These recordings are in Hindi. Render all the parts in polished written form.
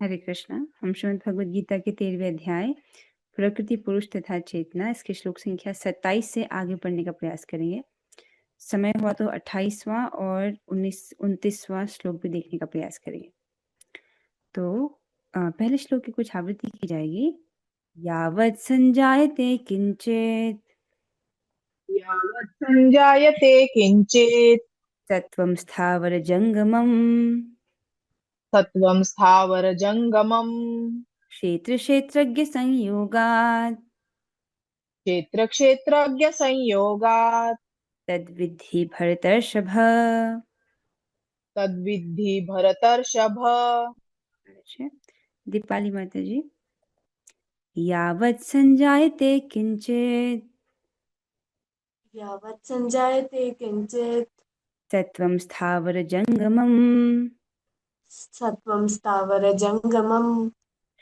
हरे कृष्णा। हम श्रीमद् भगवद गीता के 13वें अध्याय प्रकृति पुरुष तथा चेतना इसके श्लोक संख्या 27 से आगे पढ़ने का प्रयास करेंगे। समय हुआ तो 28वां और 29वां श्लोक भी देखने का प्रयास करेंगे। तो पहले श्लोक की कुछ आवृत्ति की जाएगी। यावत् संजायते किंचित यावत् सञ्जायते किञ्चित् सत्त्वं स्थावर जंगमम् सत्त्वं स्थावरजङ्गमम् क्षेत्र क्षेत्रज्ञ संयोगात् क्षेत्रक्षेत्रज्ञसंयोगात् तद्विद्धि भरतर्षभ। तद्विद्धि भरतर्षभ। अच्छा, दीपाली माता जी। यावत् संजायते किंचित यावत् सञ्जायते किञ्चित् सत्त्वं स्थावर जंगमम् सत्त्वं स्थावरजङ्गमम्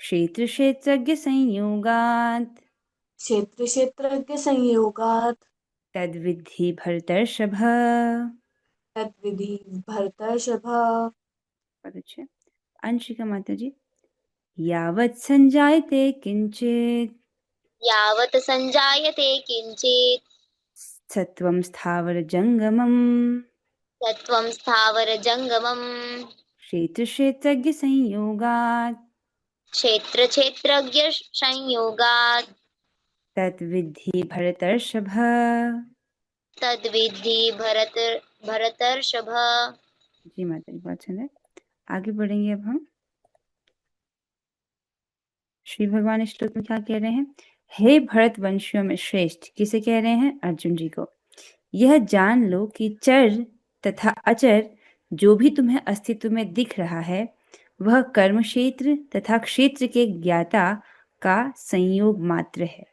क्षेत्र क्षेत्रज्ञ संयोगात् क्षेत्रक्षेत्रज्ञसंयोगात् तद्विद्धि भरतर्षभ। तद्विधि भरतर्षभ। अच्छा, अंशिका माता जी। यावत् संजायते किंचित यावत् सञ्जायते किञ्चित् सत्त्वं स्थावर जंगमम् सत्त्वं स्थावरजङ्गमम् क्षेत्र क्षेत्रज्ञ संयोगात् क्षेत्रक्षेत्रज्ञसंयोगात् तद्विद्धि भरतर्षभ। तद्विद्धि भरतर्षभ। जी माता जी, बहुत सुंदर। आगे बढ़ेंगे अब हम। श्री भगवान इस श्लोक में क्या कह रहे हैं? हे भरत वंशियों में श्रेष्ठ, किसे कह रहे हैं? अर्जुन जी को। यह जान लो कि चर तथा अचर जो भी तुम्हें अस्तित्व में दिख रहा है वह कर्म क्षेत्र तथा क्षेत्र के ज्ञाता का संयोग मात्र है।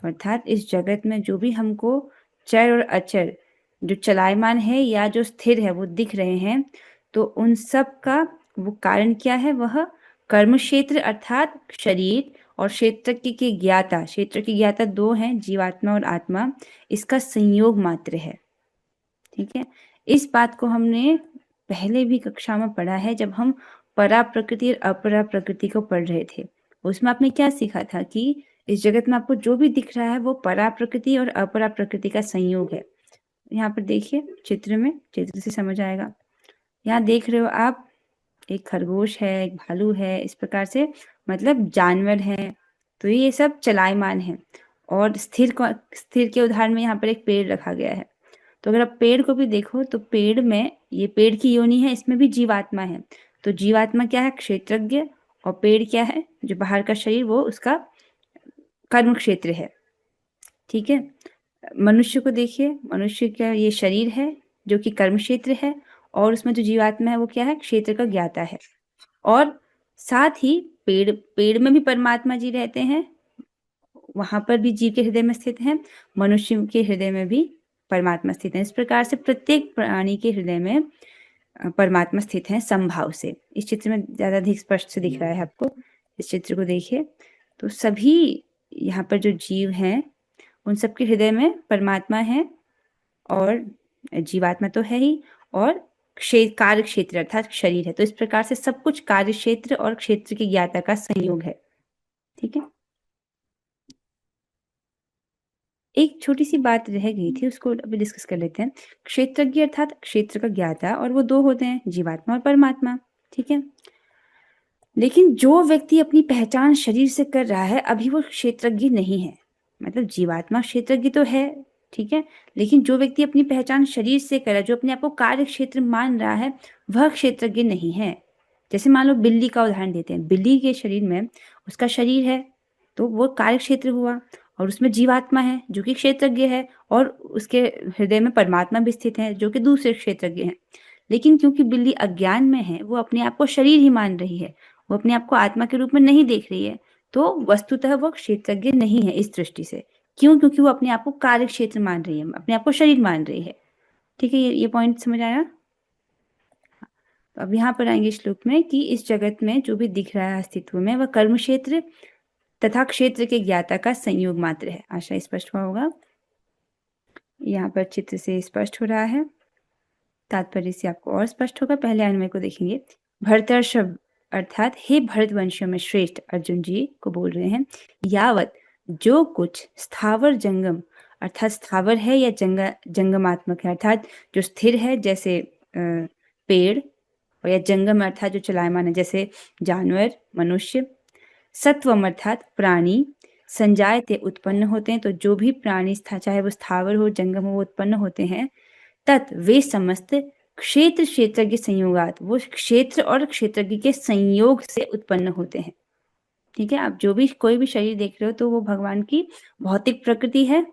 अर्थात इस जगत में जो भी हमको चर और अचर जो चलायमान है या जो स्थिर है वो दिख रहे हैं, तो उन सब का वो कारण क्या है? वह कर्म क्षेत्र अर्थात शरीर और क्षेत्र के ज्ञाता, क्षेत्र की ज्ञाता दो हैं, जीवात्मा और आत्मा, इसका संयोग मात्र है। ठीक है, इस बात को हमने पहले भी कक्षा में पढ़ा है जब हम परा प्रकृति और अपरा प्रकृति को पढ़ रहे थे। उसमें आपने क्या सीखा था कि इस जगत में आपको जो भी दिख रहा है वो परा प्रकृति और अपरा प्रकृति का संयोग है। यहाँ पर देखिए चित्र में, चित्र से समझ आएगा। यहाँ देख रहे हो आप, एक खरगोश है, एक भालू है, इस प्रकार से मतलब जानवर हैं। तो ये सब चलायमान है। और स्थिर के उदाहरण में यहाँ पर एक पेड़ रखा गया है। तो अगर आप पेड़ को भी देखो तो पेड़ में, ये पेड़ की योनि है, इसमें भी जीवात्मा है। तो जीवात्मा क्या है? क्षेत्रज्ञ। और पेड़ क्या है? जो बाहर का शरीर, वो उसका कर्म क्षेत्र है। ठीक है, मनुष्य को देखिए, मनुष्य का ये शरीर है जो कि कर्म क्षेत्र है, और उसमें जो जीवात्मा है वो क्या है? क्षेत्र का ज्ञाता है। और साथ ही पेड़ में भी परमात्मा जी रहते हैं, वहां पर भी जीव के हृदय में स्थित हैं, मनुष्य के हृदय में भी परमात्मा स्थित है। इस प्रकार से प्रत्येक प्राणी के हृदय में परमात्मा स्थित है समभाव से। इस चित्र में ज्यादा अधिक स्पष्ट से दिख रहा है आपको। इस चित्र को देखिए तो सभी यहाँ पर जो जीव हैं उन सबके हृदय में परमात्मा है, और जीवात्मा तो है ही, और कार्य क्षेत्र अर्थात शरीर है। तो इस प्रकार से सब कुछ कार्य क्षेत्र और क्षेत्र की ज्ञाता का संयोग है। ठीक है, एक छोटी सी बात रह गई थी, उसको अभी डिस्कस कर लेते हैं। क्षेत्रज्ञ अर्थात क्षेत्र का ज्ञाता, और वो दो होते हैं, जीवात्मा और परमात्मा। ठीक है, लेकिन जो व्यक्ति अपनी पहचान शरीर से कर रहा है अभी वो क्षेत्रज्ञ नहीं है। मतलब जीवात्मा क्षेत्रज्ञ तो है, ठीक है, लेकिन जो व्यक्ति अपनी पहचान शरीर से कर रहा है, जो अपने आप को कार्य क्षेत्र मान रहा है, वह क्षेत्रज्ञ नहीं है। जैसे मान लो बिल्ली का उदाहरण देते हैं। बिल्ली के शरीर में उसका शरीर है तो वो कार्य क्षेत्र हुआ, और उसमें जीवात्मा है जो कि क्षेत्रज्ञ है, और उसके हृदय में परमात्मा भी स्थित है जो कि दूसरे क्षेत्रज्ञ हैं। लेकिन क्योंकि बिल्ली अज्ञान में है, वो अपने आप को शरीर ही मान रही है, वो अपने आप को आत्मा के रूप में नहीं देख रही है, तो वस्तुतः वो क्षेत्रज्ञ नहीं है इस दृष्टि से। क्यों? क्योंकि वो अपने आप को कार्य क्षेत्र मान रही है, अपने आप को शरीर मान रही है। ठीक है, ये पॉइंट समझ आया? तो अब यहाँ पर आएंगे श्लोक में कि इस जगत में जो भी दिख रहा है अस्तित्व में, वह कर्म क्षेत्र तथा क्षेत्र के ज्ञाता का संयोग मात्र है। आशा स्पष्ट हुआ होगा। यहाँ पर चित्र से स्पष्ट हो रहा है, तात्पर्य से आपको और स्पष्ट होगा। पहले अन्वय को देखेंगे। भरतर्षभ अर्थात हे भरतवंशियों में श्रेष्ठ, अर्जुन जी को बोल रहे हैं, यावत जो कुछ स्थावर जंगम अर्थात स्थावर है या जंगमात्मक है अर्थात जो स्थिर है जैसे पेड़, और या जंगम अर्थात जो चलायमान है जैसे जानवर, मनुष्य, सत्वम अर्थात प्राणी, संजायते उत्पन्न होते हैं, तो जो भी प्राणी चाहे वो स्थावर हो जंगम हो वो उत्पन्न होते हैं, तत् वे समस्त क्षेत्र क्षेत्रज्ञ संयोगात वो क्षेत्र और क्षेत्रज्ञ के संयोग से उत्पन्न होते हैं। ठीक है, आप जो भी कोई भी शरीर देख रहे हो तो वो भगवान की भौतिक प्रकृति है।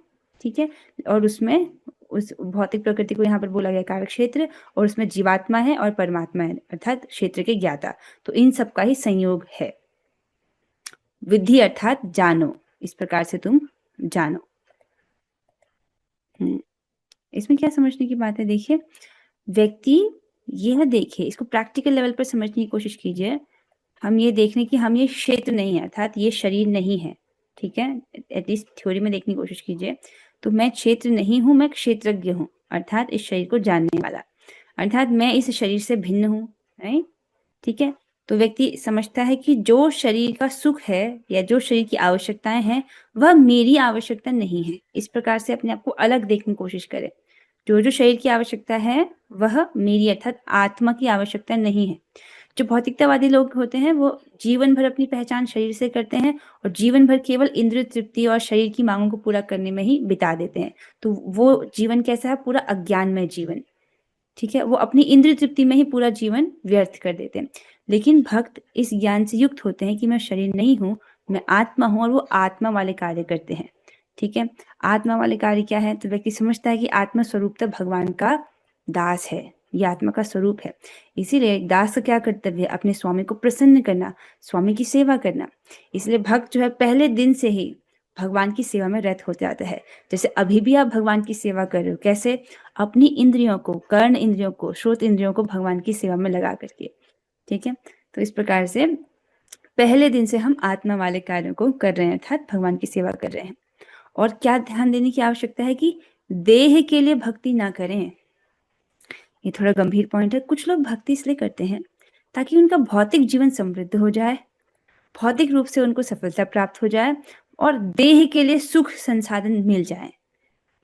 ठीक है, और उसमें उस भौतिक प्रकृति को यहाँ पर बोला गया कारक क्षेत्र, और उसमें जीवात्मा है और परमात्मा है अर्थात क्षेत्र के ज्ञाता, तो इन सब का ही संयोग है। विधि अर्थात जानो, इस प्रकार से तुम जानो। इसमें क्या समझने की बात है, देखिए व्यक्ति यह देखे, इसको प्रैक्टिकल लेवल पर समझने की कोशिश कीजिए। हम ये देखने की हम ये क्षेत्र नहीं है अर्थात ये शरीर नहीं है। ठीक है, एटलीस्ट थ्योरी में देखने की कोशिश कीजिए। तो मैं क्षेत्र नहीं हूं, मैं क्षेत्रज्ञ हूं अर्थात इस शरीर को जानने वाला, अर्थात मैं इस शरीर से भिन्न हूं। राइट, ठीक है, तो व्यक्ति समझता है कि जो शरीर का सुख है या जो शरीर की आवश्यकताएं हैं वह मेरी आवश्यकता नहीं है। इस प्रकार से अपने आप को अलग देखने की कोशिश करें। जो जो शरीर की आवश्यकता है वह मेरी अर्थात आत्मा की आवश्यकता नहीं है। जो भौतिकतावादी लोग होते हैं वो जीवन भर अपनी पहचान शरीर से करते हैं और जीवन भर केवल इंद्रिय तृप्ति और शरीर की मांगों को पूरा करने में ही बिता देते हैं। तो वो जीवन कैसा है, पूरा अज्ञानमय जीवन। ठीक है, वो अपनी इंद्रिय तृप्ति में ही पूरा जीवन व्यर्थ कर देते हैं। लेकिन भक्त इस ज्ञान से युक्त होते हैं कि मैं शरीर नहीं हूँ, मैं आत्मा हूँ, और वो आत्मा वाले कार्य करते हैं। ठीक है, आत्मा वाले कार्य क्या है, तो व्यक्ति समझता है कि आत्मा स्वरूपतः भगवान का दास है, ये आत्मा का स्वरूप है। इसीलिए दास का क्या कर्तव्य है, अपने स्वामी को प्रसन्न करना, स्वामी की सेवा करना। इसलिए भक्त जो है पहले दिन से ही भगवान की सेवा में रत हो जाता है। जैसे अभी भी आप भगवान की सेवा कर रहे हो, कैसे, अपनी इंद्रियों को, कर्ण इंद्रियों को, श्रोत इंद्रियों को भगवान की सेवा में लगा करके। ठीक है, तो इस प्रकार से पहले दिन से हम आत्मा वाले कार्यों को कर रहे हैं अर्थात भगवान की सेवा कर रहे हैं। और क्या ध्यान देने की आवश्यकता है कि देह के लिए भक्ति ना करें। ये थोड़ा गंभीर पॉइंट है। कुछ लोग भक्ति इसलिए करते हैं ताकि उनका भौतिक जीवन समृद्ध हो जाए, भौतिक रूप से उनको सफलता प्राप्त हो जाए और देह के लिए सुख संसाधन मिल जाए।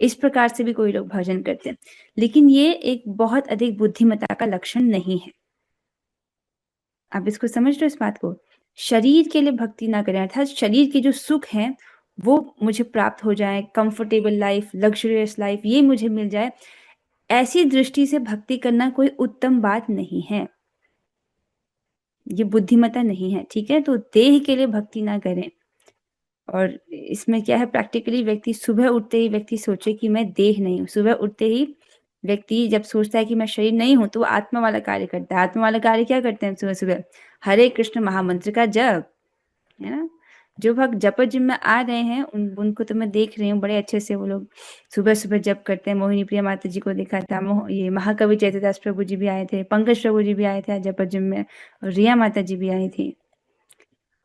इस प्रकार से भी कोई लोग भजन करते हैं, लेकिन ये एक बहुत अधिक बुद्धिमत्ता का लक्षण नहीं है। आप इसको समझ लो, इस बात को। शरीर के लिए भक्ति ना करें अर्थात शरीर के जो सुख हैं वो मुझे प्राप्त हो जाए, कंफर्टेबल लाइफ, लग्जरियस लाइफ, ये मुझे मिल जाए, ऐसी दृष्टि से भक्ति करना कोई उत्तम बात नहीं है, ये बुद्धिमत्ता नहीं है। ठीक है, तो देह के लिए भक्ति ना करें। और इसमें क्या है, प्रैक्टिकली व्यक्ति सुबह उठते ही व्यक्ति सोचे कि मैं देह नहीं हूँ। सुबह उठते ही व्यक्ति जब सोचता है कि मैं शरीर नहीं हूँ तो वो आत्मा वाला कार्य करता है। आत्मा वाला कार्य क्या करते हैं, सुबह सुबह हरे कृष्ण महामंत्र का जप, है ना। जो भक्त जप जिम में आ रहे हैं उनको तो मैं देख रही हूँ बड़े अच्छे से वो लोग सुबह सुबह जप करते हैं। मोहिनी प्रिया माता जी को देखा था, ये महाकवि चैतदास प्रभु जी भी आए थे, पंकज प्रभु जी भी आए थे जप जिम में, और रिया माता जी भी आई थी।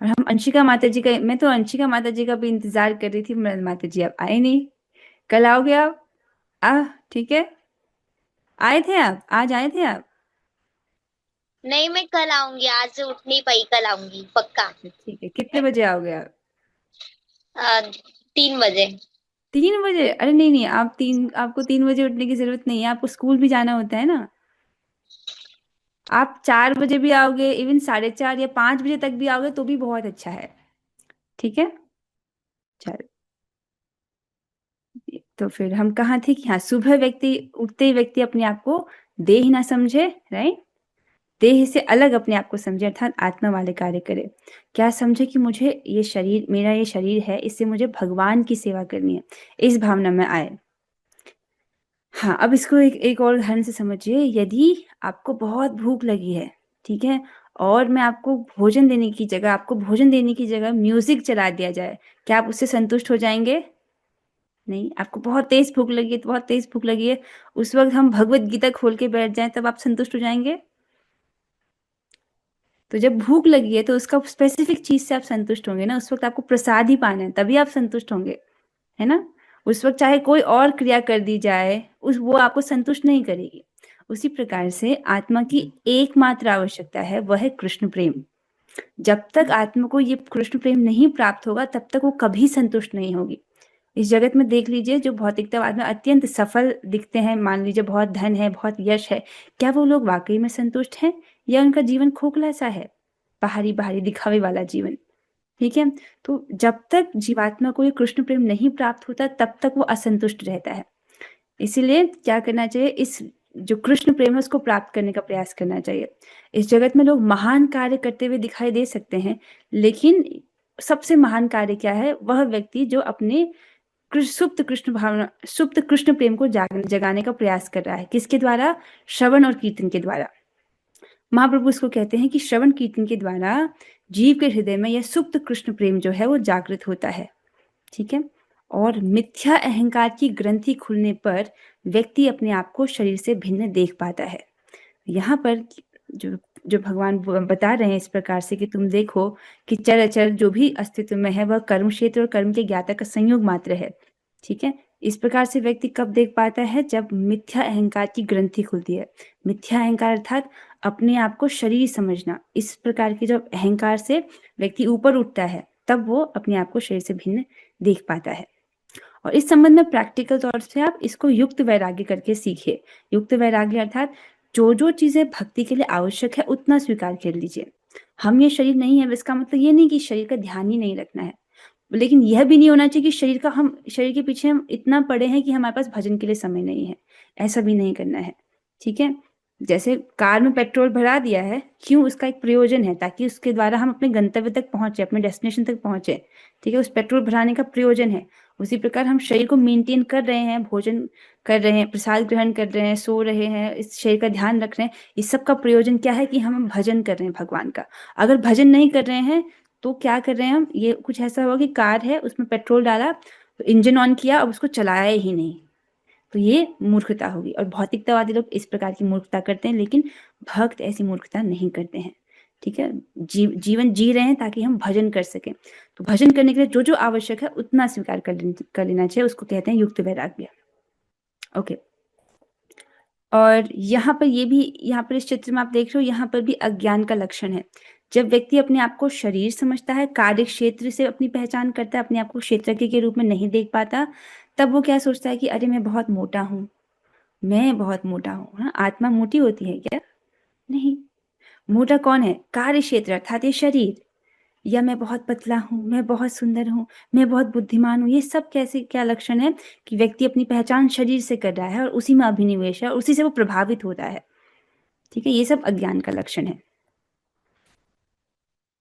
और हम अंशिका माता जी का, मैं तो अंशिका माता जी का भी इंतजार कर रही थी, माता जी आप आए नहीं। कल आओगे आप? ठीक है, आए थे आप, आज आए थे आप? नहीं, मैं कल आऊंगी, आज से उठ नहीं पाई, कल आऊंगी पक्का। ठीक है, कितने बजे आओगे आप? 3 बजे। 3 बजे? अरे नहीं, आपको 3 बजे उठने की जरूरत नहीं है, आपको स्कूल भी जाना होता है ना। आप 4 बजे भी आओगे, इवन 4:30 या 5 बजे तक भी आओगे तो भी बहुत अच्छा है। ठीक है, चलो, तो फिर हम कहाँ थे कि हाँ, सुबह व्यक्ति उठते ही व्यक्ति अपने आप को देह ना समझे, राइट, देह से अलग अपने आप को समझे अर्थात आत्मा वाले कार्य करे। क्या समझे कि मुझे ये शरीर, मेरा ये शरीर है, इससे मुझे भगवान की सेवा करनी है, इस भावना में आए। हाँ, अब इसको एक और उदाहरण से समझिए। यदि आपको बहुत भूख लगी है, ठीक है, और मैं आपको भोजन देने की जगह म्यूजिक चला दिया जाए, क्या आप उससे संतुष्ट हो जाएंगे? नहीं। आपको बहुत तेज भूख लगी है, उस वक्त हम भगवत गीता खोल के बैठ जाएं, तब आप संतुष्ट हो जाएंगे? तो जब भूख लगी है तो उसका स्पेसिफिक चीज से आप संतुष्ट होंगे ना, उस वक्त आपको प्रसाद ही पाना है, तभी आप संतुष्ट होंगे, है ना। उस वक्त चाहे कोई और क्रिया कर दी जाए, वो आपको संतुष्ट नहीं करेगी। उसी प्रकार से आत्मा की एकमात्र आवश्यकता है, वह है कृष्ण प्रेम। जब तक आत्मा को ये कृष्ण प्रेम नहीं प्राप्त होगा तब तक वो कभी संतुष्ट नहीं होगी। इस जगत में देख लीजिए, जो भौतिकतावाद में अत्यंत सफल दिखते हैं, मान लीजिए बहुत धन है, बहुत यश है, क्या वो लोग वाकई में संतुष्ट हैं या उनका जीवन खोखला सा है, बाहरी बाहरी दिखावे वाला जीवन। ठीक है, तो जब तक जीवात्मा को ये कृष्ण प्रेम नहीं प्राप्त होता तब तक वो असंतुष्ट रहता है। इसीलिए क्या करना चाहिए, इस जो कृष्ण प्रेम है उसको प्राप्त करने का प्रयास करना चाहिए। इस जगत में लोग महान कार्य करते हुए दिखाई दे सकते हैं, लेकिन सबसे महान कार्य क्या है? वह व्यक्ति जो अपने सुप्त कृष्ण प्रेम को जगाने का प्रयास कर रहा है। किसके द्वारा? श्रवण और कीर्तन के द्वारा। महाप्रभु इसको कहते हैं कि श्रवण कीर्तन के द्वारा जीव के हृदय में यह सुप्त कृष्ण प्रेम जो है वो जागृत होता है। ठीक है, और मिथ्या अहंकार की ग्रंथि खुलने पर व्यक्ति अपने आप को शरीर से भिन्न देख पाता है। यहाँ पर जो जो भगवान बता रहे हैं इस प्रकार से कि तुम देखो कि चर अचर जो भी अस्तित्व में है वह कर्म क्षेत्र और कर्म के ज्ञाता का संयोग मात्र है। ठीक है, इस प्रकार से व्यक्ति कब देख पाता है? जब मिथ्या अहंकार की ग्रंथि खुलती है। मिथ्या अहंकार अर्थात अपने आप को शरीर समझना। इस प्रकार के जब अहंकार से व्यक्ति ऊपर उठता है तब वो अपने आप को शरीर से भिन्न देख पाता है। और इस संबंध में प्रैक्टिकल तौर से आप इसको युक्त वैराग्य करके सीखिए। युक्त वैराग्य अर्थात जो जो चीजें भक्ति के लिए आवश्यक है उतना स्वीकार कर लीजिए। हम ये शरीर नहीं है, इसका मतलब ये नहीं कि शरीर का ध्यान ही नहीं रखना है, लेकिन यह भी नहीं होना चाहिए कि शरीर के पीछे हम इतना पड़े हैं कि हमारे पास भजन के लिए समय नहीं है। ऐसा भी नहीं करना है। ठीक है, जैसे कार में पेट्रोल भरा दिया है, क्यों? उसका एक प्रयोजन है, ताकि उसके द्वारा हम अपने गंतव्य तक पहुंचे, अपने डेस्टिनेशन तक पहुंचे। ठीक है, उस पेट्रोल भराने का प्रयोजन है। उसी प्रकार हम शरीर को मेंटेन कर रहे हैं, भोजन कर रहे हैं, प्रसाद ग्रहण कर रहे हैं, सो रहे हैं, इस शरीर का ध्यान रख रहे हैं। इस सब का प्रयोजन क्या है? कि हम भजन कर रहे हैं भगवान का। अगर भजन नहीं कर रहे हैं तो क्या कर रहे हैं हम? ये कुछ ऐसा होगा कि कार है, उसमें पेट्रोल डाला, तो इंजन ऑन किया, अब उसको चलाया ही नहीं, तो ये मूर्खता होगी। और भौतिकतावादी लोग इस प्रकार की मूर्खता करते हैं, लेकिन भक्त ऐसी मूर्खता नहीं करते हैं। ठीक है, जीवन जी रहे हैं ताकि हम भजन कर सकें। तो भजन करने के लिए जो जो आवश्यक है उतना स्वीकार कर लेना चाहिए, उसको कहते हैं युक्त वैराग्य। ओके, और यहाँ पर इस चित्र में आप देख रहे हो, यहाँ पर भी अज्ञान का लक्षण है। जब व्यक्ति अपने आप को शरीर समझता है, कार्य क्षेत्र से अपनी पहचान करता है, अपने आप को क्षेत्रज्ञ के रूप में नहीं देख पाता, तब वो क्या सोचता है कि अरे मैं बहुत मोटा हूँ, मैं बहुत मोटा हूँ। हाँ, आत्मा मोटी होती है क्या? नहीं। मोटा कौन है? कार्य क्षेत्र अर्थात ये शरीर। या मैं बहुत पतला हूँ, मैं बहुत सुंदर हूँ, मैं बहुत बुद्धिमान हूँ। ये सब कैसे, क्या लक्षण है? कि व्यक्ति अपनी पहचान शरीर से कर रहा है और उसी में अभिनिवेश है और उसी से वो प्रभावित होता है। ठीक है, ये सब अज्ञान का लक्षण है।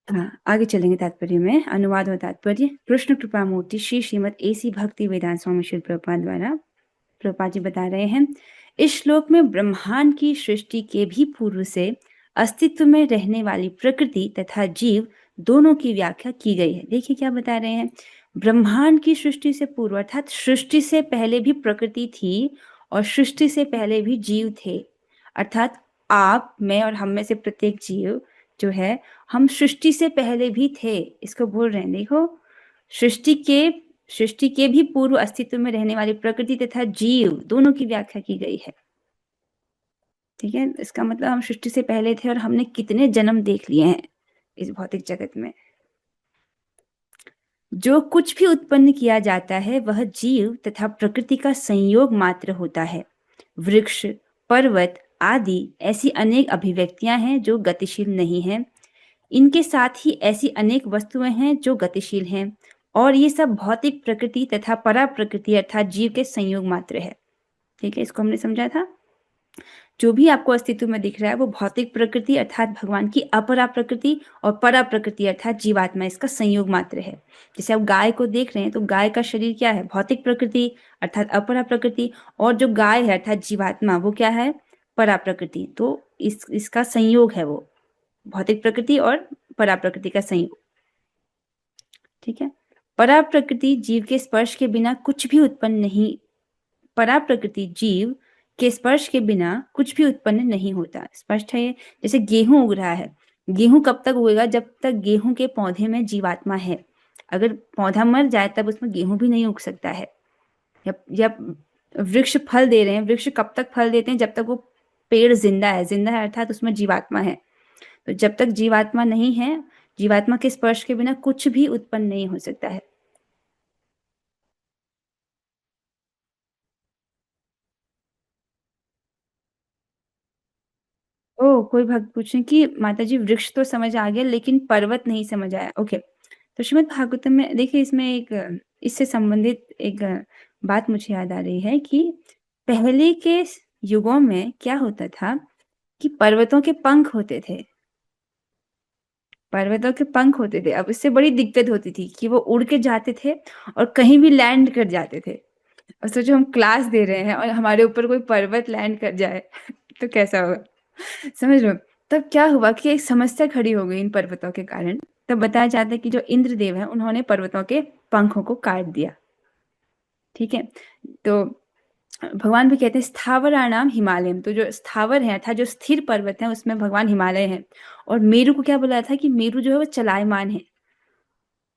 हाँ, आगे चलेंगे तात्पर्य में। अनुवाद और तात्पर्य। कृष्ण कृपा मूर्ति श्री श्रीमद AC भक्ति वेदांत स्वामी श्री प्रभुपाद द्वारा, प्रभुपाद जी बता रहे हैं, इस श्लोक में ब्रह्मांड की सृष्टि के भी पूर्व से अस्तित्व में रहने वाली प्रकृति तथा जीव दोनों की व्याख्या की गई है। देखिए क्या बता रहे हैं, ब्रह्मांड की सृष्टि से पूर्व अर्थात सृष्टि से पहले भी प्रकृति थी और सृष्टि से पहले भी जीव थे। अर्थात आप, मैं और हम में से प्रत्येक जीव जो है, हम सृष्टि से पहले भी थे। इसको बोल रहे हैं, देखो, सृष्टि के भी पूर्व अस्तित्व में रहने वाली प्रकृति तथा जीव दोनों की व्याख्या की गई है। ठीक है, इसका मतलब हम सृष्टि से पहले थे और हमने कितने जन्म देख लिए हैं इस भौतिक जगत में। जो कुछ भी उत्पन्न किया जाता है वह जीव तथा प्रकृति का संयोग मात्र होता है। वृक्ष, पर्वत आदि ऐसी अनेक अभिव्यक्तियां हैं जो गतिशील नहीं हैं। इनके साथ ही ऐसी अनेक वस्तुएं हैं जो गतिशील हैं, और ये सब भौतिक प्रकृति तथा परा प्रकृति अर्थात जीव के संयोग मात्र है। ठीक है, इसको हमने समझा था। जो भी आपको अस्तित्व में दिख रहा है वो भौतिक प्रकृति अर्थात भगवान की अपरा प्रकृति और परा प्रकृति अर्थात जीवात्मा, इसका संयोग मात्र है। जैसे आप गाय को देख रहे हैं तो गाय का शरीर क्या है? भौतिक प्रकृति अर्थात अपरा प्रकृति, और जो गाय है अर्थात जीवात्मा वो क्या है? परा प्रकृति। तो इसका संयोग है वो, भौतिक प्रकृति और परा प्रकृति का संयोग। ठीक है, परा प्रकृति जीव के स्पर्श के बिना कुछ भी उत्पन्न नहीं, परा प्रकृति जीव के स्पर्श के बिना कुछ भी उत्पन्न नहीं होता। स्पष्ट है ये? जैसे गेहूं उग रहा है, गेहूं कब तक उगेगा? जब तक गेहूं के पौधे में जीवात्मा है। अगर पौधा मर जाए तब उसमें गेहूं भी नहीं उग सकता है। या वृक्ष फल दे रहे हैं, वृक्ष कब तक फल देते हैं? जब तक वो पेड़ जिंदा है। जिंदा है अर्थात उसमें जीवात्मा है। तो जब तक जीवात्मा नहीं है, जीवात्मा के स्पर्श के बिना कुछ भी उत्पन्न नहीं हो सकता है। ओह! कोई भक्त पूछे कि माताजी वृक्ष तो समझ आ गया लेकिन पर्वत नहीं समझ आया। ओके, तो श्रीमद् भागवतम में देखिए इसमें एक इससे संबंधित एक बात मुझे याद आ रही है कि पहले के युगों में क्या होता था कि पर्वतों के पंख होते थे। पर्वतों के पंख होते थे। अब इससे बड़ी दिक्कत होती थी कि वो उड़ के जाते थे और कहीं भी लैंड कर जाते थे। और सोचो हम क्लास दे रहे हैं और हमारे ऊपर कोई पर्वत लैंड कर जाए तो कैसा होगा? समझ रहे हो? तब क्या हुआ कि एक समस्या खड़ी हो गई इन पर्वतों के कारण। तब बताया जाता है कि जो इंद्रदेव हैं उन्होंने पर्वतों के पंखों को काट दिया। ठीक है? तो भगवान भी कहते हैं स्थावराणाम हिमालयम, तो जो स्थावर है अर्थात जो स्थिर पर्वत है उसमें भगवान हिमालय है। और मेरु को क्या बोला था कि मेरु जो है वो चलायमान है।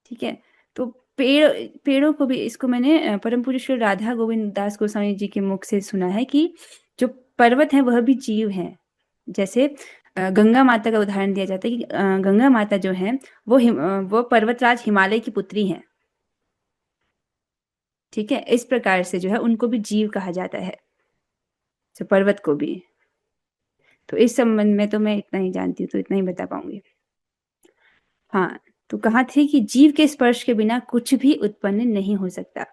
ठीक है? तो पेड़ों को भी, इसको मैंने परम पूज्य श्री राधा गोविंद दास गोस्वामी जी के मुख से सुना है कि जो पर्वत है वह भी जीव हैं। जैसे गंगा माता का उदाहरण दिया जाता है कि गंगा माता जो है वो पर्वतराज हिमालय की पुत्री हैं। ठीक है? इस प्रकार से जो है उनको भी जीव कहा जाता है, तो पर्वत को भी। तो इस संबंध में तो मैं इतना ही जानती हूँ, तो इतना ही बता पाऊंगी। हाँ, तो कहा थे कि जीव के स्पर्श के बिना कुछ भी उत्पन्न नहीं हो सकता।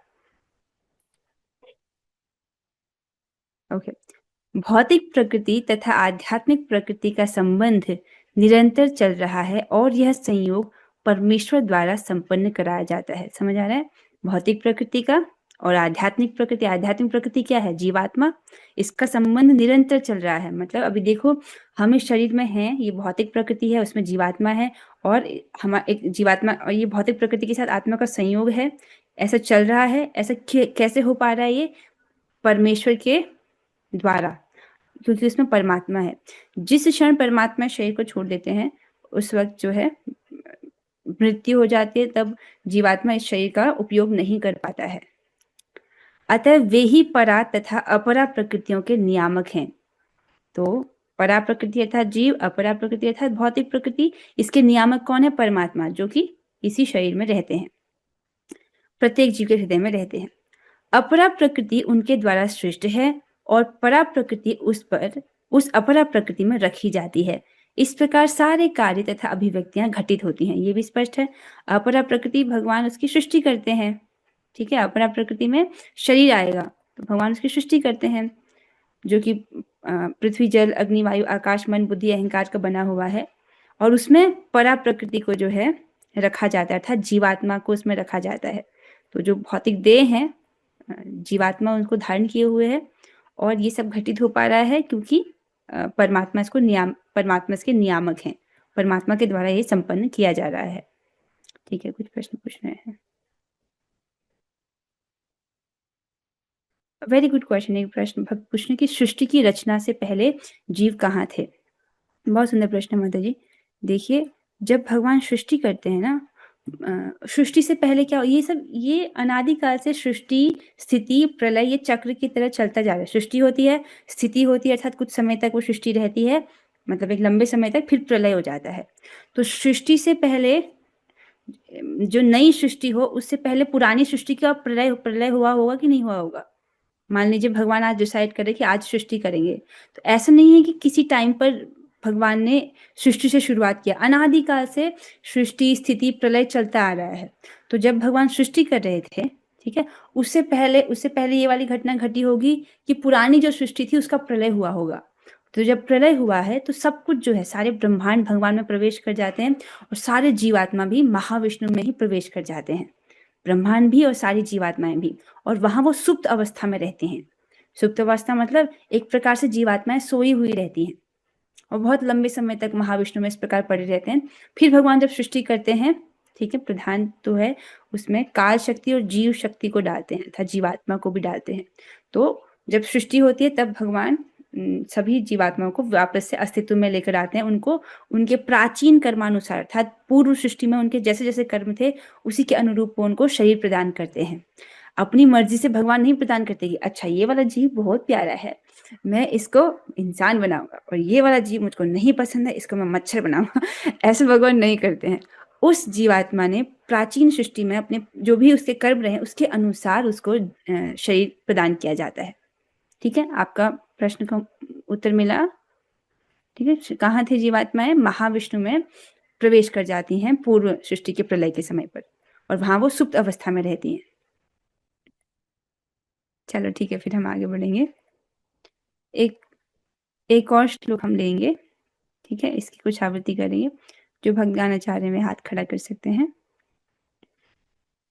ओके, भौतिक प्रकृति तथा आध्यात्मिक प्रकृति का संबंध निरंतर चल रहा है और यह संयोग परमेश्वर द्वारा संपन्न कराया जाता है। समझ आ रहा है? भौतिक प्रकृति का और आध्यात्मिक प्रकृति। आध्यात्मिक प्रकृति क्या है? जीवात्मा। इसका संबंध निरंतर चल रहा है। मतलब अभी देखो हम इस शरीर में हैं, ये भौतिक प्रकृति है, उसमें जीवात्मा है और एक जीवात्मा और ये भौतिक प्रकृति के साथ आत्मा का संयोग है। ऐसा चल रहा है। ऐसा कैसे हो पा रहा है? ये परमेश्वर के द्वारा, क्योंकि उसमें परमात्मा है। जिस क्षण परमात्मा शरीर को छोड़ देते हैं उस वक्त जो है मृत्यु हो जाती है, तब जीवात्मा इस शरीर का उपयोग नहीं कर पाता है। अतः वे ही परा तथा अपरा प्रकृतियों के नियामक हैं। तो परा प्रकृति अर्थात जीव, अपरा प्रकृति अर्थात भौतिक प्रकृति, इसके नियामक कौन है? परमात्मा, जो कि इसी शरीर में रहते हैं, प्रत्येक जीव के हृदय में रहते हैं। अपरा प्रकृति उनके द्वारा सृष्ट है और परा प्रकृति उस अपरा प्रकृति में रखी जाती है। इस प्रकार सारे कार्य तथा अभिव्यक्तियां घटित होती हैं। ये भी स्पष्ट है। अपरा प्रकृति भगवान उसकी सृष्टि करते हैं। ठीक है? अपरा प्रकृति में शरीर आएगा तो भगवान उसकी सृष्टि करते हैं, जो कि पृथ्वी, जल, अग्नि, वायु, आकाश, मन, बुद्धि, अहंकार का बना हुआ है। और उसमें परा प्रकृति को जो है रखा जाता है, अर्थात जीवात्मा को उसमें रखा जाता है। तो जो भौतिक देह है, जीवात्मा उनको धारण किए हुए है और ये सब घटित हो पा रहा है क्योंकि परमात्मा इसके नियामक हैं। परमात्मा के द्वारा ये संपन्न किया जा रहा है। ठीक है, कुछ प्रश्न पूछ रहे हैं? Very good question. एक प्रश्न भक्त पूछने की सृष्टि की रचना से पहले जीव कहाँ थे? बहुत सुंदर प्रश्न है माता जी। देखिए, जब भगवान सृष्टि करते हैं ना, सृष्टि से पहले क्या, ये अनादिकाल से सृष्टि, स्थिति, प्रलय, ये चक्र की तरह चलता जा रहा है। सृष्टि होती है, स्थिति होती है, अर्थात कुछ समय तक वो सृष्टि रहती है, मतलब एक लंबे समय तक, फिर प्रलय हो जाता है। तो सृष्टि से पहले जो नई सृष्टि हो, उससे पहले पुरानी सृष्टि का प्रलय हुआ होगा कि नहीं हुआ होगा? मान लीजिए भगवान आज डिसाइड करे कि आज सृष्टि करेंगे, तो ऐसा नहीं है कि किसी टाइम पर भगवान ने सृष्टि से शुरुआत किया। अनादिकाल से सृष्टि, स्थिति, प्रलय चलता आ रहा है। तो जब भगवान सृष्टि कर रहे थे, ठीक है, उससे पहले ये वाली घटना घटी होगी कि पुरानी जो सृष्टि थी उसका प्रलय हुआ होगा। तो जब प्रलय हुआ है तो सब कुछ जो है, सारे ब्रह्मांड भगवान में प्रवेश कर जाते हैं और सारे जीवात्मा भी महाविष्णु में ही प्रवेश कर जाते हैं, ब्रह्मांड भी और सारी जीवात्माएं भी। और वहां वो सुप्त अवस्था में रहते हैं। सुप्त अवस्था मतलब एक प्रकार से जीवात्माएं सोई हुई रहती हैं और बहुत लंबे समय तक महाविष्णु में इस प्रकार पड़े रहते हैं। फिर भगवान जब सृष्टि करते हैं, ठीक है, प्रधान तो है उसमें काल शक्ति और जीव शक्ति को डालते हैं, अर्थात जीवात्मा को भी डालते हैं। तो जब सृष्टि होती है तब भगवान सभी जीवात्माओं को वापस से अस्तित्व में लेकर आते हैं, उनको उनके प्राचीन कर्मानुसार, अर्थात पूर्व सृष्टि में उनके जैसे जैसे कर्म थे उसी के अनुरूप वो उनको शरीर प्रदान करते हैं। अपनी मर्जी से भगवान नहीं प्रदान करते कि अच्छा ये वाला जीव बहुत प्यारा है, मैं इसको इंसान बनाऊंगा, और ये वाला जीव मुझको नहीं पसंद है, इसको मैं मच्छर बनाऊंगा। ऐसे भगवान नहीं करते हैं। उस जीवात्मा ने प्राचीन सृष्टि में अपने जो भी उसके कर्म रहे उसके अनुसार उसको शरीर प्रदान किया जाता है। ठीक है, आपका प्रश्न का उत्तर मिला। ठीक है, कहाँ थे जीवात्माएं? महाविष्णु में प्रवेश कर जाती हैं पूर्व सृष्टि के प्रलय के समय पर, और वहां वो सुप्त अवस्था में रहती हैं। चलो ठीक है, फिर हम आगे बढ़ेंगे। एक और श्लोक हम लेंगे। ठीक है, इसकी कुछ आवृत्ति करेंगे। जो भक्त गाना चाह रहे हैं वे हाथ खड़ा कर सकते हैं।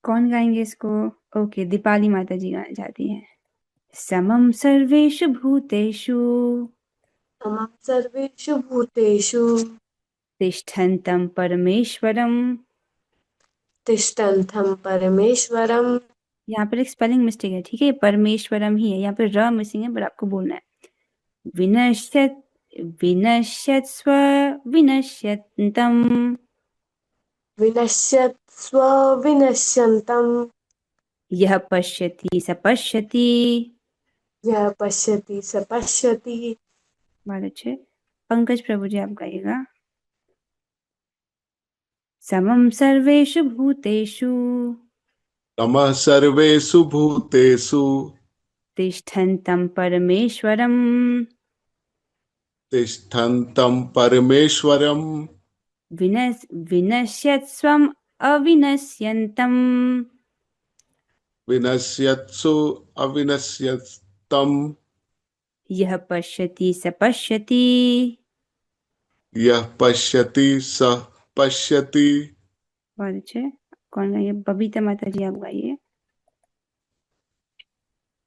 कौन गाएंगे इसको? ओके, दीपाली माता जी गाना चाहती हैं। समम सर्वेषु भूतेषु समं सर्वेषु भूतेषु तिष्ठन्तं परमेश्वरम। तिष्ठन्तं परमेश्वरं। यहाँ पर एक स्पेलिंग मिस्टेक है। ठीक है, परमेश्वरम ही है, यहाँ पे र मिसिंग है, पर आपको बोलना है विनश्यत विनश्यत्स्व विनश्यन्तं विनश्यत्स्व विनश्यन्तं। यः पश्यति स पश्यति। यः पश्यति स पश्यति। बहुत अच्छे। पंकज प्रभु जी, आप गाइएगा। समम सर्वेषु भूतेषु नमः सर्वेषु भूतेषु तिष्ठन्तं परमेश्वरं तिष्ठन्तं परमेश्वरं विनश्यत्स्वम् अविनश्यन्तं विनश्यत्सु अविनश्यतं यः पश्यति स पश्यति। यः पश्यति सः पश्यति। बहुत अच्छे। कौन गाइए? बबीता माता जी, आप गाइए।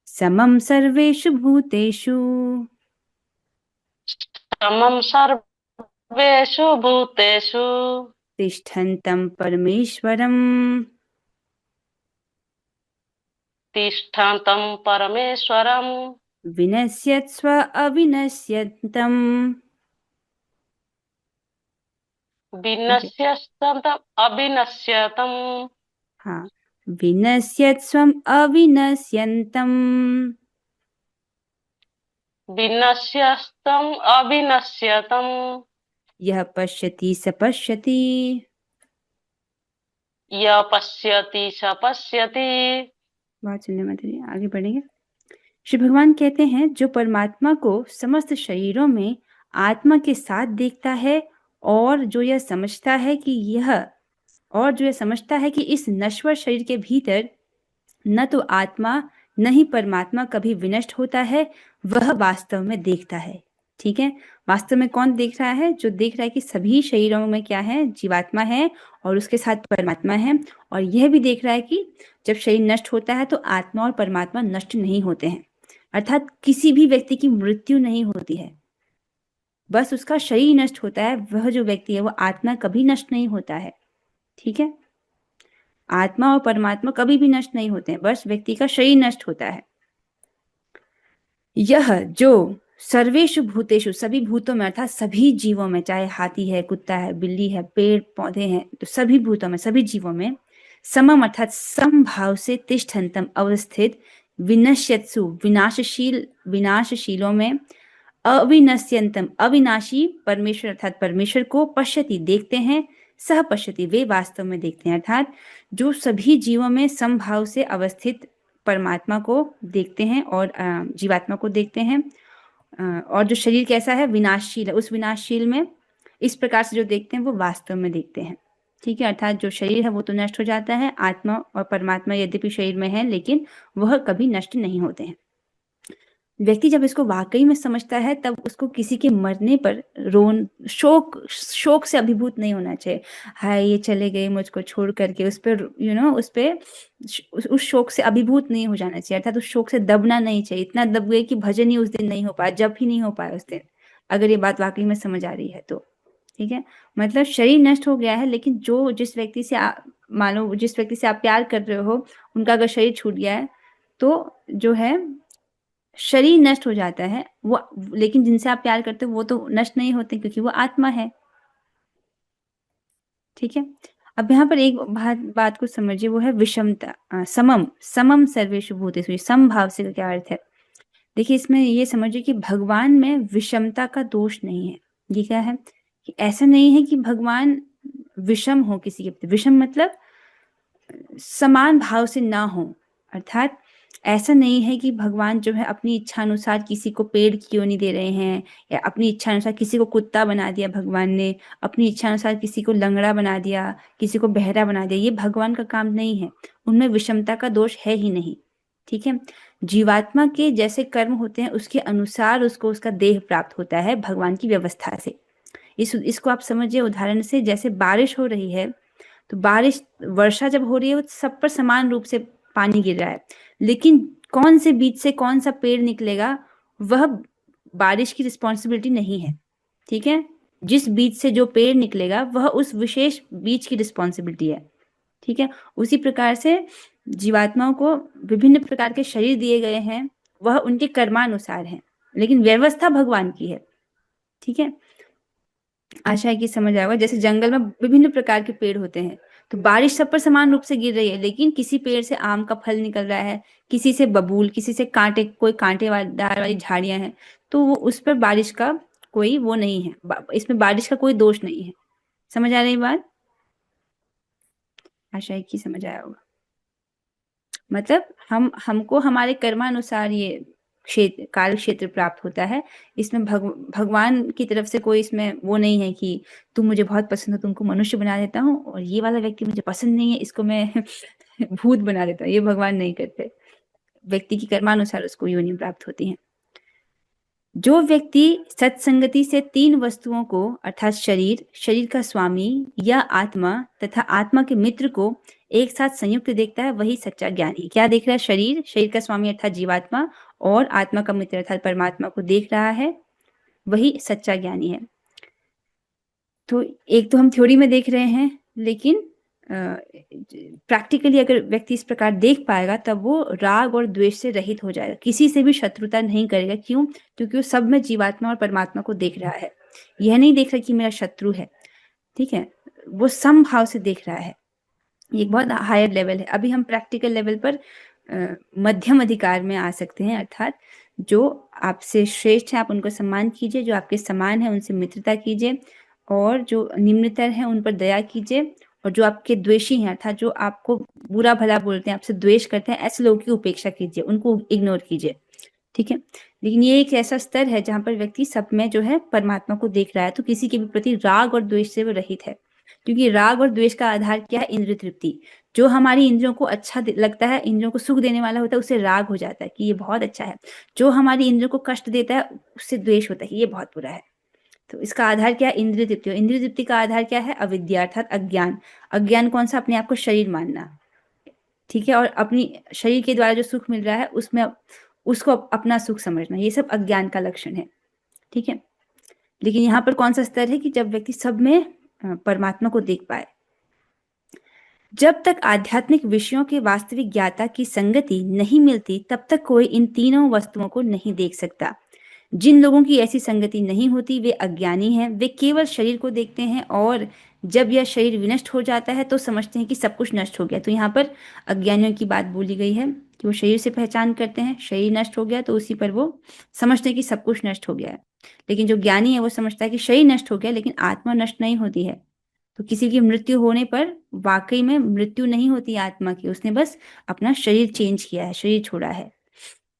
समम सर्वेषु भूतेषु समं सर्वेषु भूतेषु तिष्ठन्तं परमेश्वरं तिष्ठन्तं परमेश्वरं विनश्यत्स्व अविनश्यन्तं। विनश्यन्तं अविनश्यतं हाँ, विनश्यत्स्वम् अविनश्यन्तं विनश्यन्तं अविनश्यतं यः पश्यति स पश्यति। यः पश्यति स पश्यति। बहुत सुंदर माता जी, आगे बढ़ेंगे। श्री भगवान कहते हैं, जो परमात्मा को समस्त शरीरों में आत्मा के साथ देखता है और जो यह समझता है कि इस नश्वर शरीर के भीतर न तो आत्मा न ही परमात्मा कभी विनष्ट होता है, वह वास्तव में देखता है। ठीक है, वास्तव में कौन देख रहा है? जो देख रहा है कि सभी शरीरों में क्या है? जीवात्मा है और उसके साथ परमात्मा है। और यह भी देख रहा है कि जब शरीर नष्ट होता है तो आत्मा और परमात्मा नष्ट नहीं होते हैं, अर्थात किसी भी व्यक्ति की मृत्यु नहीं होती है, बस उसका शरीर नष्ट होता है। वह जो व्यक्ति है वो आत्मा कभी नष्ट नहीं होता है। ठीक है, आत्मा और परमात्मा कभी भी नष्ट नहीं होते हैं, बस व्यक्ति का शरीर नष्ट होता है। यह जो सर्वेषु भूतेषु, सभी भूतों में अर्थात सभी जीवों में, चाहे हाथी है, कुत्ता है, बिल्ली है, पेड़ पौधे हैं, तो सभी भूतों में, सभी जीवों में समम अर्थात समभाव से तिष्ठन्तम अवस्थित, विनश्यत्सु विनाशशीलों में, अविनश्यन्तम अविनाशी परमेश्वर अर्थात परमेश्वर को, पश्यति देखते हैं, सह पश्यति वे वास्तव में देखते हैं, अर्थात जो सभी जीवों में समभाव से अवस्थित परमात्मा को देखते हैं और जीवात्मा को देखते हैं। और जो शरीर कैसा है? विनाशशील है। उस विनाशशील में इस प्रकार से जो देखते हैं वो वास्तव में देखते हैं। ठीक है, अर्थात जो शरीर है वो तो नष्ट हो जाता है, आत्मा और परमात्मा यद्यपि शरीर में है लेकिन वह कभी नष्ट नहीं होते हैं। व्यक्ति जब इसको वाकई में समझता है तब उसको किसी के मरने पर शोक से अभिभूत नहीं होना चाहिए। हाय ये चले गए मुझको छोड़ करके, उस पर उस शोक से अभिभूत नहीं हो जाना चाहिए, अर्थात उस शोक से दबना नहीं चाहिए। इतना दब गए कि भजन ही उस दिन नहीं हो पाया, जब ही नहीं हो पाया उस दिन, अगर ये बात वाकई में समझ आ रही है तो। ठीक है, मतलब शरीर नष्ट हो गया है लेकिन जिस व्यक्ति से मान लो जिस व्यक्ति से आप प्यार कर रहे हो, उनका अगर शरीर छूट गया है तो जो है शरीर नष्ट हो जाता है वो, लेकिन जिनसे आप प्यार करते हो वो तो नष्ट नहीं होते क्योंकि वो आत्मा है। ठीक है, अब यहाँ पर एक बात को समझिए, वो है विषमता। समम सर्वेषु भूतेषु, समभाव से का क्या अर्थ है? देखिए, इसमें ये समझिए कि भगवान में विषमता का दोष नहीं है। ये क्या है कि ऐसा नहीं है कि भगवान विषम हो किसी के प्रति। विषम मतलब समान भाव से ना हो, अर्थात ऐसा नहीं है कि भगवान जो है अपनी इच्छा अनुसार किसी को पेड़ की योनि दे रहे हैं, या अपनी इच्छा अनुसार किसी को कुत्ता बना दिया भगवान ने, अपनी इच्छा अनुसार किसी को लंगड़ा बना दिया, किसी को बहरा बना दिया। ये भगवान का काम नहीं है, उनमें विषमता का दोष है ही नहीं। ठीक है, जीवात्मा के जैसे कर्म होते हैं उसके अनुसार उसको उसका देह प्राप्त होता है भगवान की व्यवस्था से। इसको आप समझिए उदाहरण से, जैसे बारिश हो रही है तो बारिश, वर्षा जब हो रही है वो सब पर समान रूप से पानी गिर रहा है, लेकिन कौन से बीज से कौन सा पेड़ निकलेगा वह बारिश की रिस्पॉन्सिबिलिटी नहीं है। ठीक है, जिस बीज से जो पेड़ निकलेगा वह उस विशेष बीज की रिस्पॉन्सिबिलिटी है। ठीक है, उसी प्रकार से जीवात्माओं को विभिन्न प्रकार के शरीर दिए गए हैं, वह उनके कर्मानुसार है, लेकिन व्यवस्था भगवान की है। ठीक है, आशा है कि समझ आएगा। जैसे जंगल में विभिन्न प्रकार के पेड़ होते हैं, तो बारिश सब पर समान रूप से गिर रही है, लेकिन किसी पेड़ से आम का फल निकल रहा है, किसी से बबूल, किसी से कांटे, कोई कांटेदार वाली झाड़ियां हैं, तो वो उस पर बारिश का कोई वो नहीं है, इसमें बारिश का कोई दोष नहीं है। समझ आ रही बात? आशा है कि समझ आया होगा। मतलब हमको हमारे कर्मानुसार ये क्षेत्र, कार्य क्षेत्र प्राप्त होता है। इसमें भगवान की तरफ से कोई इसमें वो नहीं है कि तुम मुझे बहुत पसंद हो, तुमको मनुष्य बना देता हूँ, और ये वाला व्यक्ति मुझे पसंद नहीं है, इसको मैं भूत बना देता हूँ। ये भगवान नहीं करते। व्यक्ति की कर्मानुसार उसको योनि प्राप्त होती है। जो व्यक्ति सत्संगति से तीन वस्तुओं को, अर्थात शरीर, शरीर का स्वामी या आत्मा तथा आत्मा के मित्र को एक साथ संयुक्त देखता है, वही सच्चा ज्ञानी। क्या देख रहा है? शरीर, शरीर का स्वामी अर्थात जीवात्मा, और आत्मा का मित्र अर्थात परमात्मा को देख रहा है, वही सच्चा ज्ञानी है। तो एक तो हम थ्योरी में देख रहे हैं, लेकिन प्रैक्टिकली अगर व्यक्ति इस प्रकार देख पाएगा तब वो राग और द्वेष से रहित हो जाएगा, किसी से भी शत्रुता नहीं करेगा। क्यों? क्योंकि वो सब में जीवात्मा और परमात्मा को देख रहा है। यह नहीं देख रहा कि मेरा शत्रु है। ठीक है, वो समभाव से देख रहा है। ये एक बहुत हायर लेवल है। अभी हम प्रैक्टिकल लेवल पर मध्यम अधिकार में आ सकते हैं, अर्थात जो आपसे श्रेष्ठ है आप उनको सम्मान कीजिए, जो आपके समान है उनसे मित्रता कीजिए, और जो निम्नतर है उन पर दया कीजिए, और जो आपके द्वेषी हैं अर्थात जो आपको बुरा भला बोलते हैं, आपसे द्वेष करते हैं, ऐसे लोगों की उपेक्षा कीजिए, उनको इग्नोर कीजिए। ठीक है, लेकिन ये एक ऐसा स्तर है जहां पर व्यक्ति सब में जो है परमात्मा को देख रहा है, तो किसी के भी प्रति राग और द्वेष से वो रहित है। क्योंकि राग और द्वेष का आधार क्या है? इंद्रिय तृप्ति। जो हमारी इंद्रियों को अच्छा लगता है, इंद्रियों को सुख देने वाला होता है, उससे राग हो जाता है कि ये बहुत अच्छा है। जो हमारी इंद्रियों को कष्ट देता है उससे द्वेष होता है कि ये बहुत बुरा है। तो इसका आधार क्या है? इंद्रिय तृप्ति। इंद्रिय तृप्ति का आधार क्या है? अविद्या अर्थात अज्ञान। अज्ञान कौन सा? अपने आप को शरीर मानना। ठीक है, और अपनी शरीर के द्वारा जो सुख मिल रहा है उसमें उसको अपना सुख समझना, ये सब अज्ञान का लक्षण है। ठीक है, लेकिन यहाँ पर कौन सा स्तर है कि जब व्यक्ति सब में परमात्मा को देख पाए। जब तक आध्यात्मिक विषयों के वास्तविक ज्ञाता की संगति नहीं मिलती तब तक कोई इन तीनों वस्तुओं को नहीं देख सकता। जिन लोगों की ऐसी संगति नहीं होती वे अज्ञानी हैं। वे केवल शरीर को देखते हैं, और जब यह शरीर विनष्ट हो जाता है तो समझते हैं कि सब कुछ नष्ट हो गया। तो यहाँ पर अज्ञानियों की बात बोली गई है कि वो शरीर से पहचान करते हैं, शरीर नष्ट हो गया तो उसी पर वो समझते हैं कि सब कुछ नष्ट हो गया है। लेकिन जो ज्ञानी है वो समझता है कि शरीर नष्ट हो गया लेकिन आत्मा नष्ट नहीं होती है। तो किसी की मृत्यु होने पर वाकई में मृत्यु नहीं होती आत्मा की, उसने बस अपना शरीर चेंज किया है, शरीर छोड़ा है,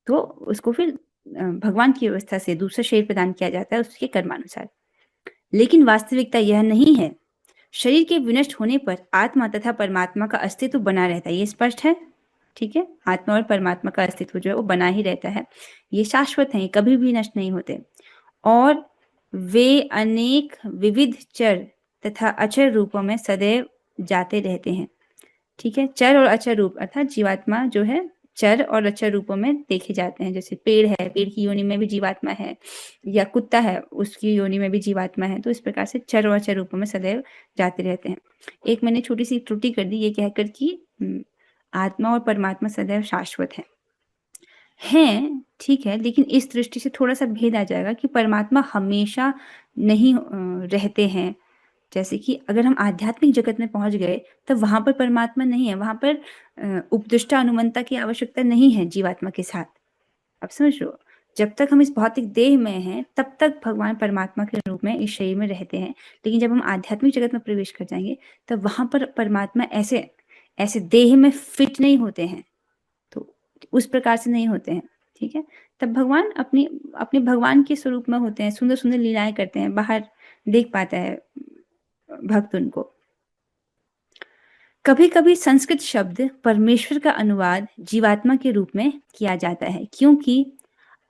तो उसको फिर भगवान की व्यवस्था से दूसरा शरीर प्रदान किया जाता है उसके कर्मानुसार। लेकिन वास्तविकता यह नहीं है। शरीर के विनष्ट होने पर आत्मा तथा परमात्मा का अस्तित्व बना रहता है, ये स्पष्ट है। ठीक है, आत्मा और परमात्मा का अस्तित्व जो है वो बना ही रहता है, ये शाश्वत है, कभी भी नष्ट नहीं होते, और वे अनेक विविध चर तथा अचर रूपों में सदैव जाते रहते हैं। ठीक है, चर और अचर रूप अर्थात जीवात्मा जो है चर और अचर रूपों में देखे जाते हैं। जैसे पेड़ है, पेड़ की योनि में भी जीवात्मा है, या कुत्ता है उसकी योनि में भी जीवात्मा है। तो इस प्रकार से चर और अचर रूपों में सदैव जाते रहते हैं। एक मैंने छोटी सी त्रुटि कर दी ये कहकर कि आत्मा और परमात्मा सदैव शाश्वत हैं, ठीक है, लेकिन इस दृष्टि से थोड़ा सा भेद आ जाएगा कि परमात्मा हमेशा नहीं रहते हैं। जैसे कि अगर हम आध्यात्मिक जगत में पहुंच गए तब वहां पर परमात्मा नहीं है, वहां पर उपदिष्टा अनुमंता की आवश्यकता नहीं है जीवात्मा के साथ। आप समझ लो, जब तक हम इस भौतिक देह में हैं तब तक भगवान परमात्मा के रूप में इस शरीर में रहते हैं, लेकिन जब हम आध्यात्मिक जगत में प्रवेश कर जाएंगे तब वहां पर परमात्मा ऐसे ऐसे देह में फिट नहीं होते हैं, तो उस प्रकार से नहीं होते हैं। ठीक है, तब भगवान अपनी अपने भगवान के स्वरूप में होते हैं, सुंदर सुंदर लीलाएं करते हैं, बाहर देख पाता है भक्त उनको। कभी कभी संस्कृत शब्द परमेश्वर का अनुवाद जीवात्मा के रूप में किया जाता है, क्योंकि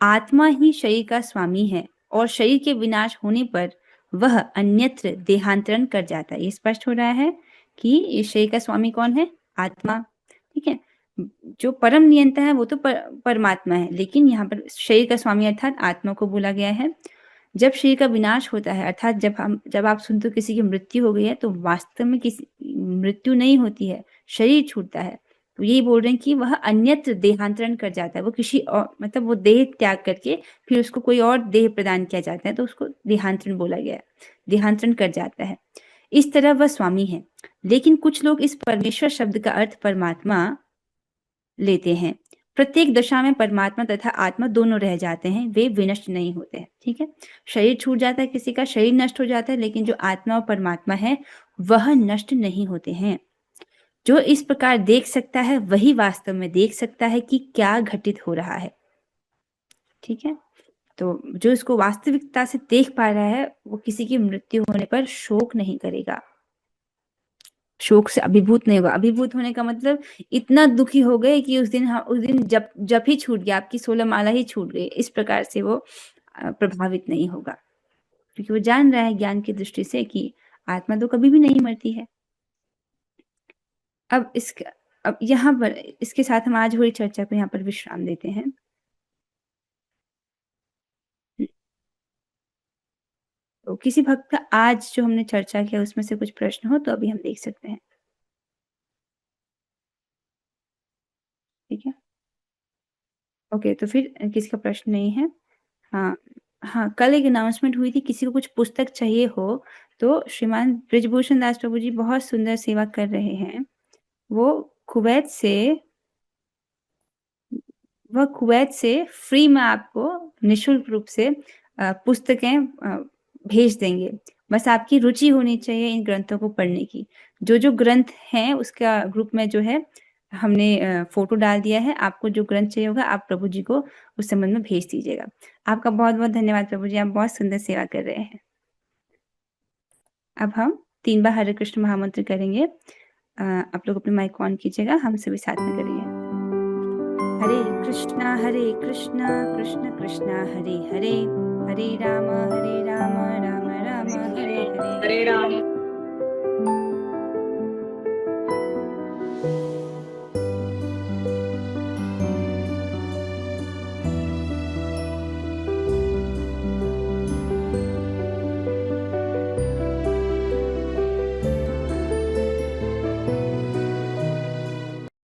आत्मा ही शरीर का स्वामी है और शरीर के विनाश होने पर वह अन्यत्र देहांतरण कर जाता है। ये स्पष्ट हो रहा है कि इस शरीर का स्वामी कौन है? आत्मा। ठीक है, जो परम नियंता है वो तो परमात्मा है, लेकिन यहाँ पर शरीर का स्वामी अर्थात आत्मा को बोला गया है। जब शरीर का विनाश होता है, अर्थात जब आप सुनते हो किसी की मृत्यु हो गई है, तो वास्तव में किसी मृत्यु नहीं होती है, शरीर छूटता है। तो यही बोल रहे हैं कि वह अन्यत्र देहांतरण कर जाता है, वो किसी और मतलब वो देह त्याग करके फिर उसको कोई और देह प्रदान किया जाता है, तो उसको देहांतरण बोला गया है, देहांतरण कर जाता है। इस तरह वह स्वामी है। लेकिन कुछ लोग इस परमेश्वर शब्द का अर्थ परमात्मा लेते हैं। प्रत्येक दशा में परमात्मा तथा आत्मा दोनों रह जाते हैं, वे विनष्ट नहीं होते हैं। ठीक है, शरीर छूट जाता है, किसी का शरीर नष्ट हो जाता है, लेकिन जो आत्मा और परमात्मा है वह नष्ट नहीं होते हैं। जो इस प्रकार देख सकता है वही वास्तव में देख सकता है कि क्या घटित हो रहा है। ठीक है, तो जो इसको वास्तविकता से देख पा रहा है वो किसी की मृत्यु होने पर शोक नहीं करेगा, शोक से अभिभूत नहीं होगा। अभिभूत होने का मतलब इतना दुखी हो गए कि उस दिन जब ही छूट गया, आपकी 16 माला ही छूट गई, इस प्रकार से वो प्रभावित नहीं होगा, क्योंकि वो जान रहा है ज्ञान की दृष्टि से कि आत्मा तो कभी भी नहीं मरती है। अब यहाँ पर इसके साथ हम आज हुई चर्चा को यहाँ पर विश्राम देते हैं। तो किसी भक्त का आज जो हमने चर्चा किया उसमें से कुछ प्रश्न हो तो अभी हम देख सकते हैं। ठीक है, ओके, तो फिर किसी का प्रश्न नहीं है। हाँ, कल एक अनाउंसमेंट हुई थी, किसी को कुछ पुस्तक चाहिए हो तो श्रीमान ब्रिजभूषण दास प्रभु जी बहुत सुंदर सेवा कर रहे हैं। वो कुवैत से फ्री में आपको निशुल्क रूप से पुस्तकें भेज देंगे। बस आपकी रुचि होनी चाहिए इन ग्रंथों को पढ़ने की। जो ग्रंथ हैं उसका ग्रुप में जो है हमने फोटो डाल दिया है। आपको जो ग्रंथ चाहिए होगा आप प्रभु जी को उस संबंध में भेज दीजिएगा। आपका बहुत बहुत धन्यवाद प्रभु जी, आप बहुत सुंदर सेवा कर रहे हैं। अब हम 3 बार हरे कृष्ण महामंत्र करेंगे। आप लोग अपने माइक ऑन कीजिएगा, हम सभी साथ में करेंगे। हरे कृष्णा कृष्णा कृष्णा हरे हरे, हरे राम राम राम हरे हरे, हरे राम